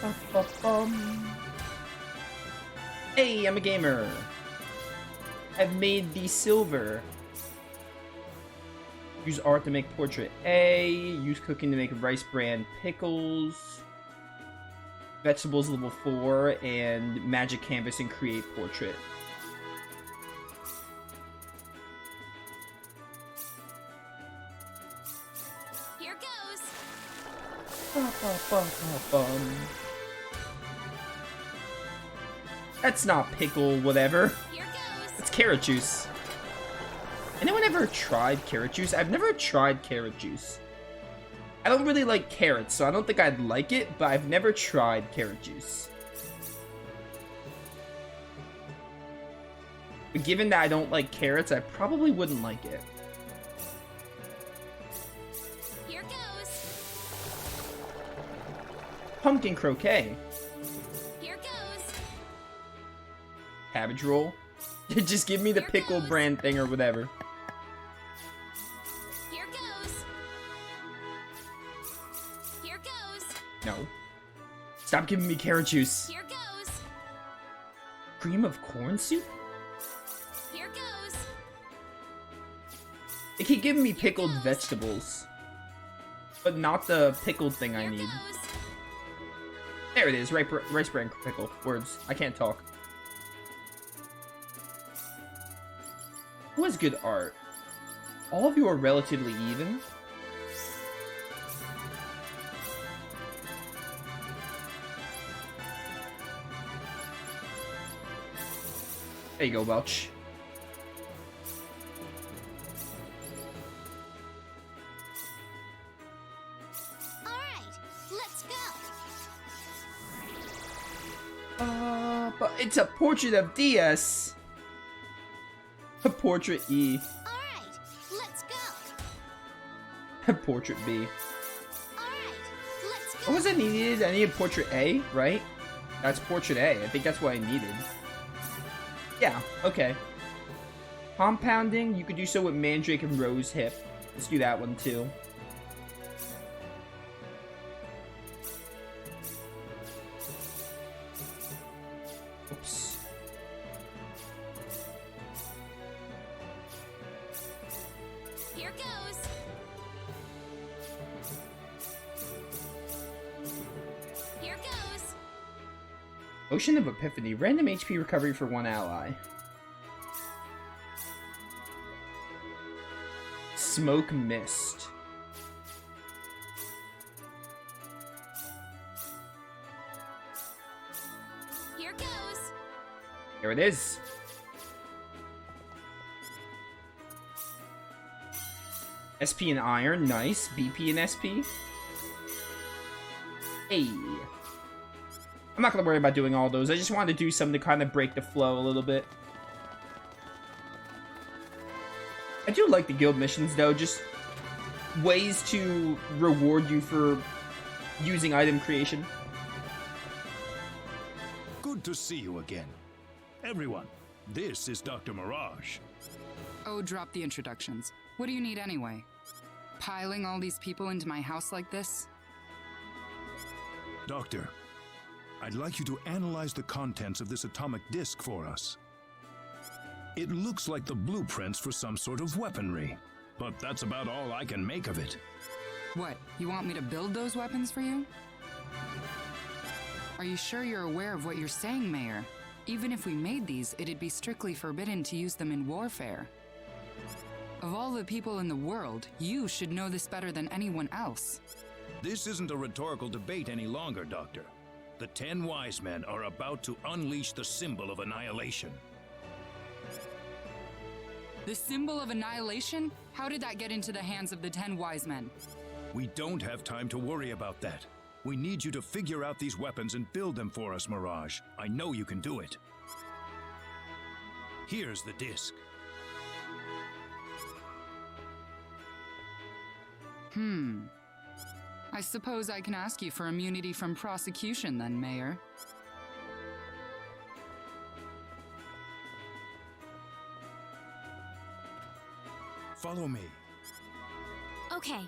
Ba-ba-ba-bum. Hey, I'm a gamer. I've made the silver. Use art to make portrait A. Use cooking to make rice bran pickles. Vegetables level 4 and magic canvas and create portrait. Here goes. Ba-ba-ba-ba-bum. That's not pickle whatever. Here goes. It's carrot juice. Anyone ever tried carrot juice? I've never tried carrot juice. I don't really like carrots, so I don't think I'd like it, but I've never tried carrot juice. But given that I don't like carrots, I probably wouldn't like it. Here goes. Pumpkin croquet. Here goes. Cabbage roll. Just give me the pickle brand thing or whatever. Here goes. Here goes. No. Stop giving me carrot juice. Here goes. Cream of corn soup? Here goes. They keep giving me pickled vegetables. But not the pickled thing I Here need. goes. There it is, rice bran pickle. Words. I can't talk. Who has good art? All of you are relatively even. There you go, Welch. All right, let's go. But it's a portrait of DS. A portrait E. All right, let's go. A portrait B. All right, let's go. What was I needed? I needed portrait A, right? That's portrait A. I think that's what I needed. Yeah, okay. Compounding, you could do so with Mandrake and Rose Hip. Let's do that one too. Oops. Here goes. Here goes. Ocean of Epiphany. Random HP recovery for one ally. Smoke Mist. Here goes. There it is. SP and Iron. Nice. BP and SP. Hey. I'm not going to worry about doing all those. I just wanted to do something to kind of break the flow a little bit. I do like the guild missions, though. Just ways to reward you for using item creation. Good to see you again. Everyone, this is Dr. Mirage. Oh, drop the introductions. What do you need anyway? Piling all these people into my house like this? Doctor, I'd like you to analyze the contents of this atomic disc for us. It looks like the blueprints for some sort of weaponry, but that's about all I can make of it. What, you want me to build those weapons for you? Are you sure you're aware of what you're saying, Mayor? Even if we made these, it'd be strictly forbidden to use them in warfare. Of all the people in the world, you should know this better than anyone else. This isn't a rhetorical debate any longer, Doctor. The 10 wise men are about to unleash the symbol of annihilation. The symbol of annihilation? How did that get into the hands of the 10 wise men? We don't have time to worry about that. We need you to figure out these weapons and build them for us, Mirage. I know you can do it. Here's the disc. I suppose I can ask you for immunity from prosecution then, Mayor. Follow me. Okay.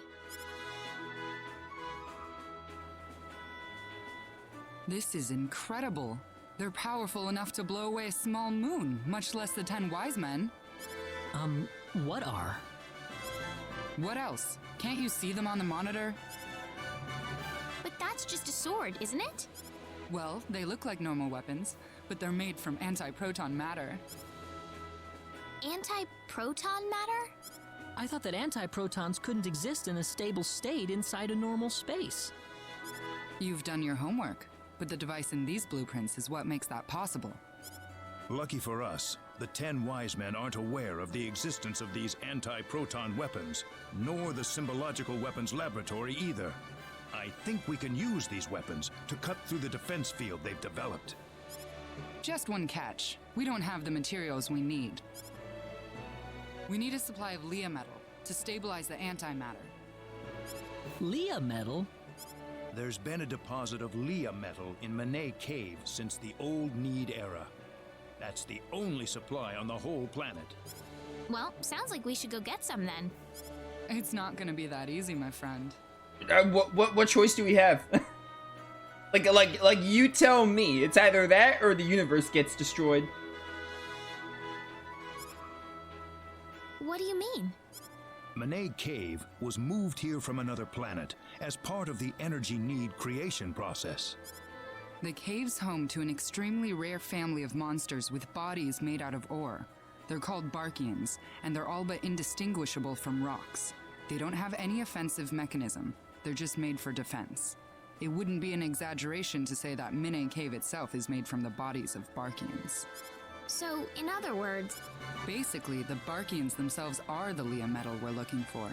This is incredible. They're powerful enough to blow away a small moon, much less the 10 wise men. What are? What else? Can't you see them on the monitor? But that's just a sword, isn't it? Well, they look like normal weapons, but they're made from anti-proton matter. Anti-proton matter? I thought that antiprotons couldn't exist in a stable state inside a normal space. You've done your homework, but the device in these blueprints is what makes that possible. Lucky for us, the 10 wise men aren't aware of the existence of these anti-proton weapons, nor the symbological weapons laboratory either. I think we can use these weapons to cut through the defense field they've developed. Just one catch. We don't have the materials we need. We need a supply of Leah metal to stabilize the antimatter. Leah metal? There's been a deposit of Leah metal in Minae Cave since the Old Need era. That's the only supply on the whole planet. Well, sounds like we should go get some then. It's not gonna be that easy, my friend. What choice do we have? like you tell me. It's either that or the universe gets destroyed. What do you mean? Minae Cave was moved here from another planet as part of the energy need creation process. The cave's home to an extremely rare family of monsters with bodies made out of ore. They're called Barkians, and they're all but indistinguishable from rocks. They don't have any offensive mechanism. They're just made for defense. It wouldn't be an exaggeration to say that Minae Cave itself is made from the bodies of Barkians. So, in other words, Basically, the Barkians themselves are the Leah metal we're looking for.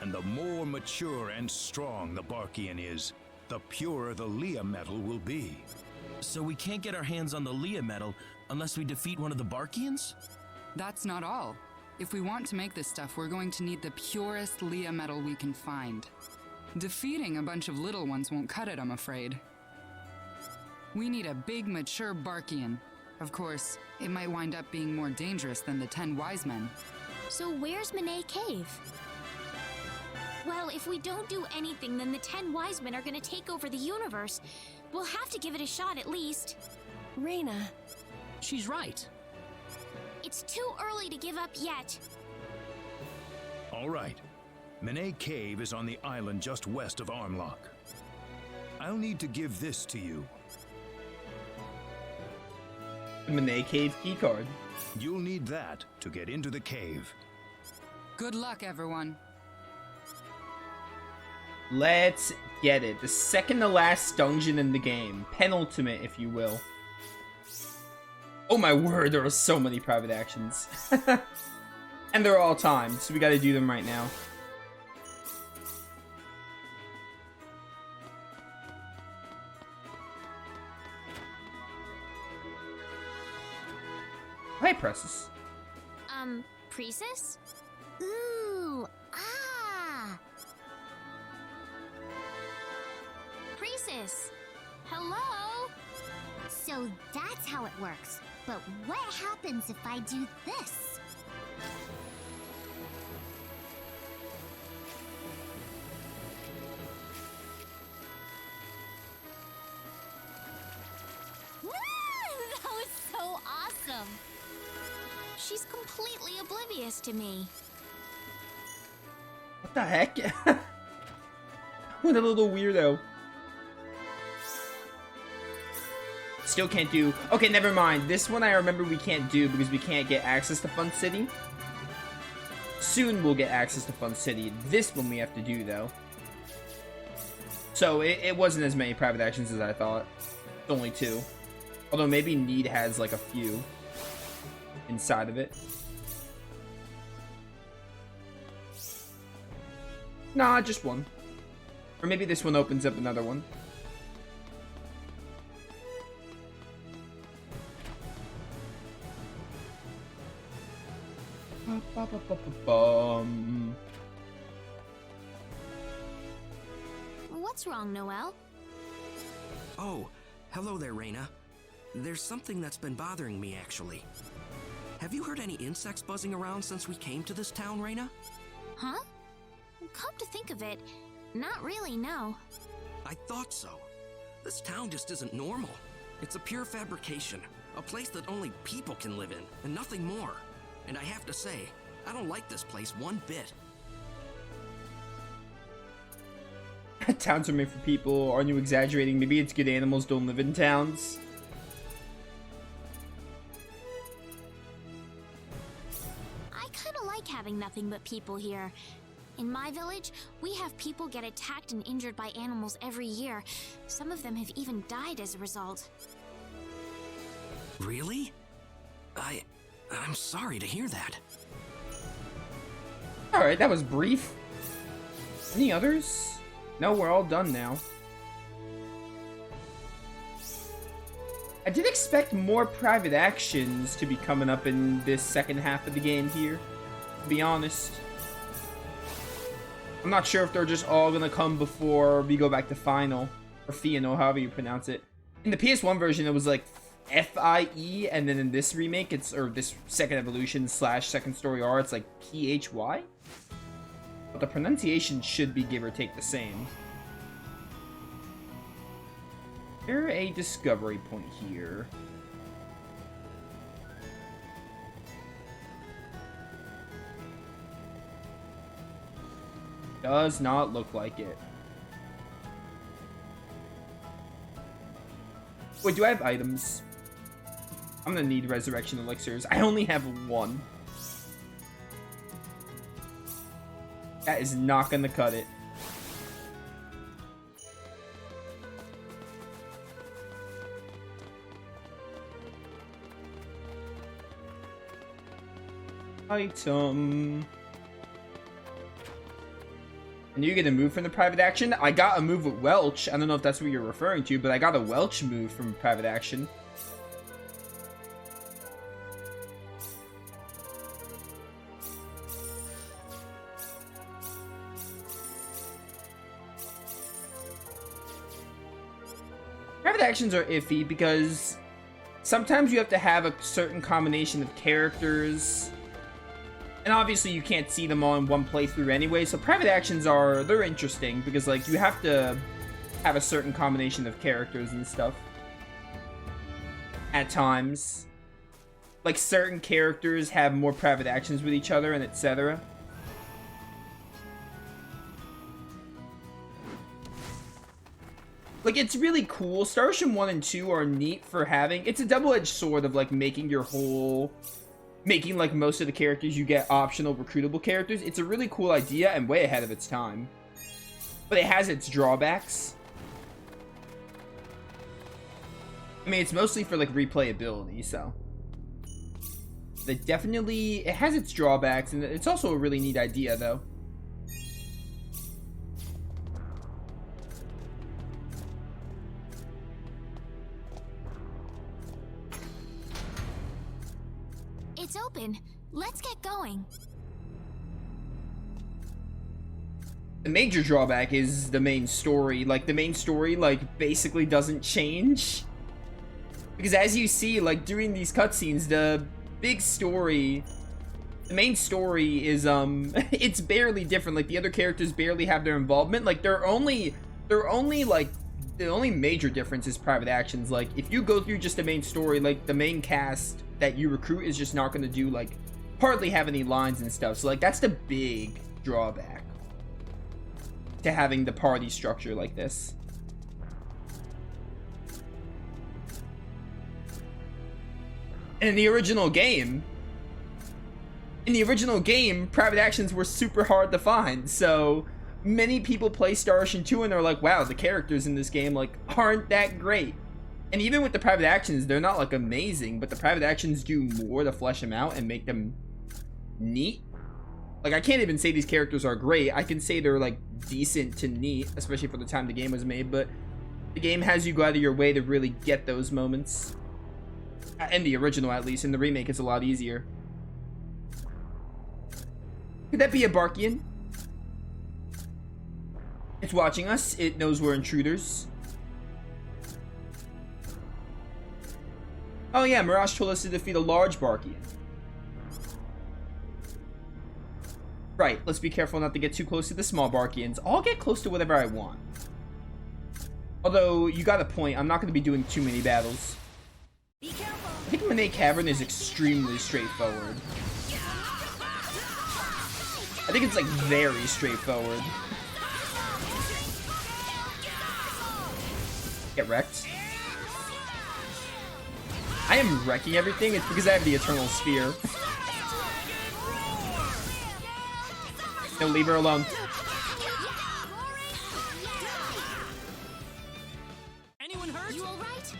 And the more mature and strong the Barkian is, the purer the Leah metal will be. So we can't get our hands on the Leah metal unless we defeat one of the Barkians? That's not all. If we want to make this stuff, we're going to need the purest Leah metal we can find. Defeating a bunch of little ones won't cut it, I'm afraid. We need a big, mature Barkian. Of course, it might wind up being more dangerous than the 10 wise men. so where's Minae Cave? Well, if we don't do anything, then the 10 wise men are gonna take over the universe. We'll have to give it a shot at least. Rena. She's right. It's too early to give up yet. All right. Minae Cave is on the island just west of Armlock. I'll need to give this to you. Minae Cave keycard. You'll need that to get into the cave. Good luck, everyone. Let's get it. The second to last dungeon in the game. Penultimate, if you will. Oh my word, there are so many private actions. And they're all timed, so we gotta do them right now. Hi, Presses. Priestess? Ooh, ah! Priestess! Hello? So that's how it works. But what happens if I do this? That was so awesome! She's completely oblivious to me. What the heck? What a little weirdo. Still can't do... Okay, never mind. This one I remember we can't do because we can't get access to Fun City. Soon we'll get access to Fun City. This one we have to do, though. So, it wasn't as many private actions as I thought. Only 2. Although maybe Need has, like, a few inside of it. Nah, just one. Or maybe this one opens up another one. What's wrong, Noel? Oh, hello there, Rena. There's something that's been bothering me, actually. Have you heard any insects buzzing around since we came to this town, Rena? Huh? Come to think of it, not really, no. I thought so. This town just isn't normal. It's a pure fabrication. A place that only people can live in, and nothing more. And I have to say, I don't like this place one bit. Towns are made for people. Aren't you exaggerating? Maybe it's good animals don't live in towns. I kind of like having nothing but people here. In my village, we have people get attacked and injured by animals every year. Some of them have even died as a result. Really? I'm sorry to hear that. Alright, that was brief. Any others? No, we're all done now. I did expect more private actions to be coming up in this second half of the game here, to be honest. I'm not sure if they're just all gonna come before we go back to Final, or Final, however you pronounce it. In the PS1 version, it was like F-I-E, and then in this remake, it's, or this second evolution / second story R, it's like P-H-Y? But the pronunciation should be give or take the same. There a discovery point here. Does not look like it. Wait, do I have items? I'm gonna need resurrection elixirs. I only have one. That is not gonna cut it. Item. And you get a move from the private action? I got a move with Welch. I don't know if that's what you're referring to, but I got a Welch move from private action. Private actions are iffy because sometimes you have to have a certain combination of characters. And obviously you can't see them all in one playthrough anyway, so private actions they're interesting because like you have to have a certain combination of characters and stuff. At times. Like certain characters have more private actions with each other and etc. Like, it's really cool. Star Ocean 1 and 2 are neat for having... It's a double-edged sword of, like, making like, most of the characters you get optional recruitable characters. It's a really cool idea and way ahead of its time. But it has its drawbacks. I mean, it's mostly for, like, replayability, so... It has its drawbacks, and it's also a really neat idea, though. It's open. Let's get going. The major drawback is the main story. Like, the main story, like, basically doesn't change. Because as you see, like, during these cutscenes, the big story... The main story is, it's barely different. Like, the other characters barely have their involvement. Like, the only major difference is private actions. Like, if you go through just the main story, like, the main cast that you recruit is just not going to do, like, hardly have any lines and stuff. So, like, that's the big drawback to having the party structure like this. And in the original game, private actions were super hard to find. So, many people play Star Ocean 2 and they're like, wow, the characters in this game, like, aren't that great. And even with the private actions, they're not, like, amazing, but the private actions do more to flesh them out and make them neat. Like, I can't even say these characters are great. I can say they're, like, decent to neat, especially for the time the game was made, but the game has you go out of your way to really get those moments. In the original, at least. In the remake, it's a lot easier. Could that be a Barkian? It's watching us. It knows we're intruders. Oh yeah, Mirage told us to defeat a large Barkian. Right, let's be careful not to get too close to the small Barkians. I'll get close to whatever I want. Although, you got a point. I'm not going to be doing too many battles. I think Minae Cavern is extremely straightforward. I think it's, like, very straightforward. Get wrecked. I am wrecking everything. It's because I have the Eternal Sphere. No, leave her alone. Anyone hurt? You alright?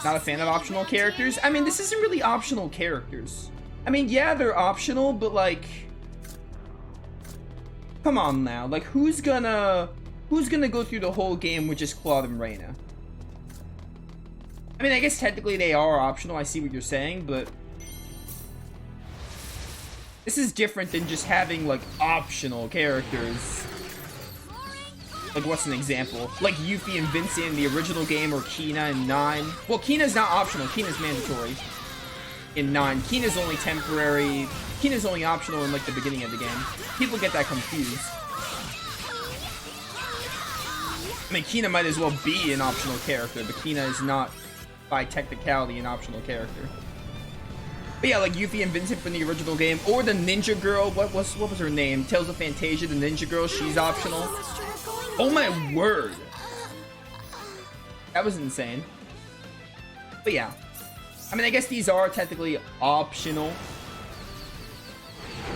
Not a fan of optional characters? I mean, this isn't really optional characters. I mean, yeah, they're optional, but like... Come on now. Like, who's gonna go through the whole game with just Claude and Rena? I mean, I guess technically they are optional. I see what you're saying, but... This is different than just having, like, optional characters. Like, what's an example? Like Yuffie and Vincent in the original game, or Kina in 9. Well, Kina's not optional. Kina's mandatory in 9. Kina's only temporary. Kina's only optional in, like, the beginning of the game. People get that confused. I mean, Kina might as well be an optional character, but Kina is not, by technicality, an optional character. But yeah, like Yuffie and Vincent from the original game, or the ninja girl. What was her name? Tales of Fantasia, the ninja girl. She's optional. Oh my word! That was insane. But yeah, I mean, I guess these are technically optional.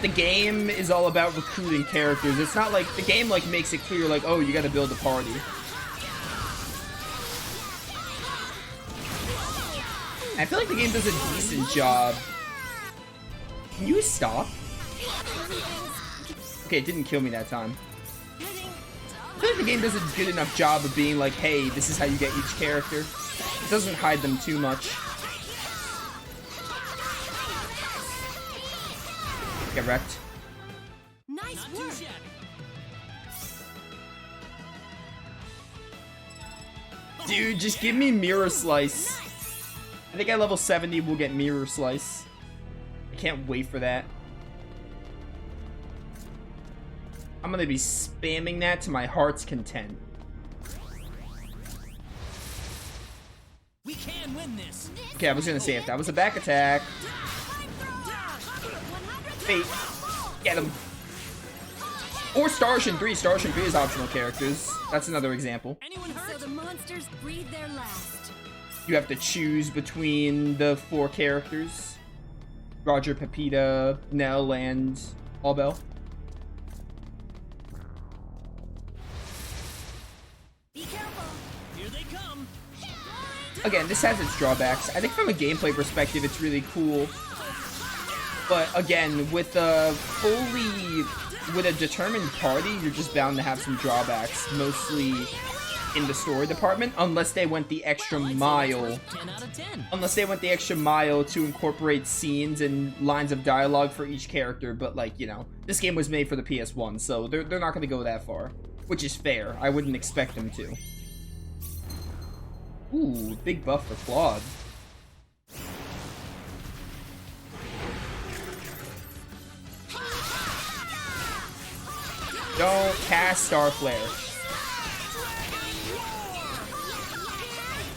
The game is all about recruiting characters. It's not like the game like makes it clear like, oh, you got to build a party. I feel like the game does a decent job. Can you stop? Okay, it didn't kill me that time. I feel like the game does a good enough job of being like, hey, this is how you get each character. It doesn't hide them too much. Get wrecked. Nice work. Dude, just give me Mirror Slice. I think at level 70 we'll get Mirror Slice. I can't wait for that. I'm gonna be spamming that to my heart's content. We can win this. Okay, I was gonna say if that was a back attack. Fate. Get him. Or Star Ocean 3. Star Ocean 3 is optional characters. That's another example. Anyone hurt? So the monsters breathe their last. You have to choose between the 4 characters. Roger, Pepita, Nell, and Allbell. Be careful. Here they come. Again, this has its drawbacks. I think from a gameplay perspective, it's really cool. But again, with a determined party, you're just bound to have some drawbacks, mostly in the story department, unless they went the extra mile. 10 out of 10. Unless they went the extra mile to incorporate scenes and lines of dialogue for each character, but like, you know, this game was made for the PS1, so they're not gonna go that far. Which is fair. I wouldn't expect them to. Ooh, big buff for Claude. Don't cast Star Flare.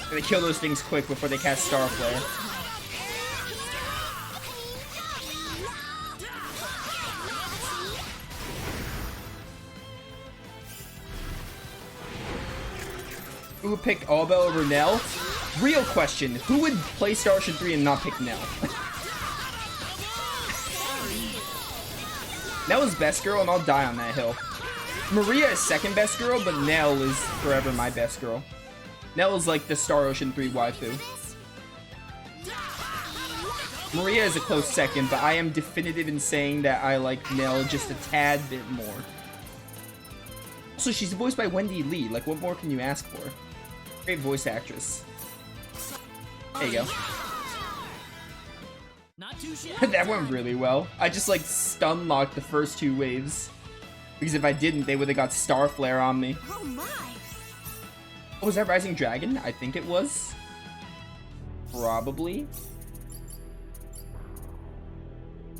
Gotta kill those things quick before they cast Star Flare. Who would pick Allbell over Nell? Real question. Who would play Star Ocean 3 and not pick Nell? Nell is best girl and I'll die on that hill. Maria is second best girl, but Nell is forever my best girl. Nell is like the Star Ocean 3 waifu. Maria is a close second, but I am definitive in saying that I like Nell just a tad bit more. Also, she's voiced by Wendy Lee. Like, what more can you ask for? Great voice actress. There you go. Not too shabby. That went really well. I just, like, stun locked the first 2 waves. Because if I didn't, they would have got Star Flare on me. Oh my! Oh, was that Rising Dragon? I think it was. Probably.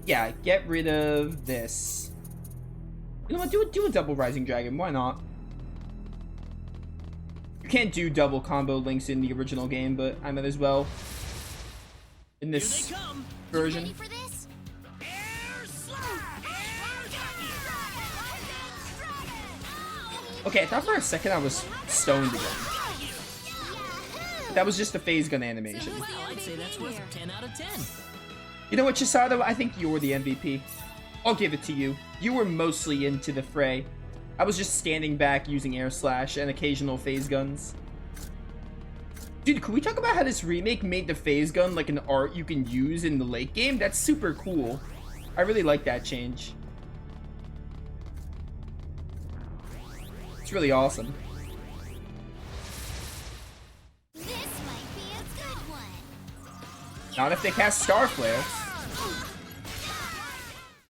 Yeah, get rid of this. You know what? Do a double Rising Dragon. Why not? You can't do double combo links in the original game, but I might as well in this version. Ready for this? Okay, I thought for a second I was stoned again. That was just a phase gun animation. Well, I'd say that's worth a 10 out of 10. You know what, Chisato? I think you're the MVP. I'll give it to you. You were mostly into the fray. I was just standing back using air slash and occasional phase guns. Dude, can we talk about how this remake made the phase gun like an art you can use in the late game? That's super cool. I really like that change. It's really awesome. This might be a good one. Not if they cast Star Flare.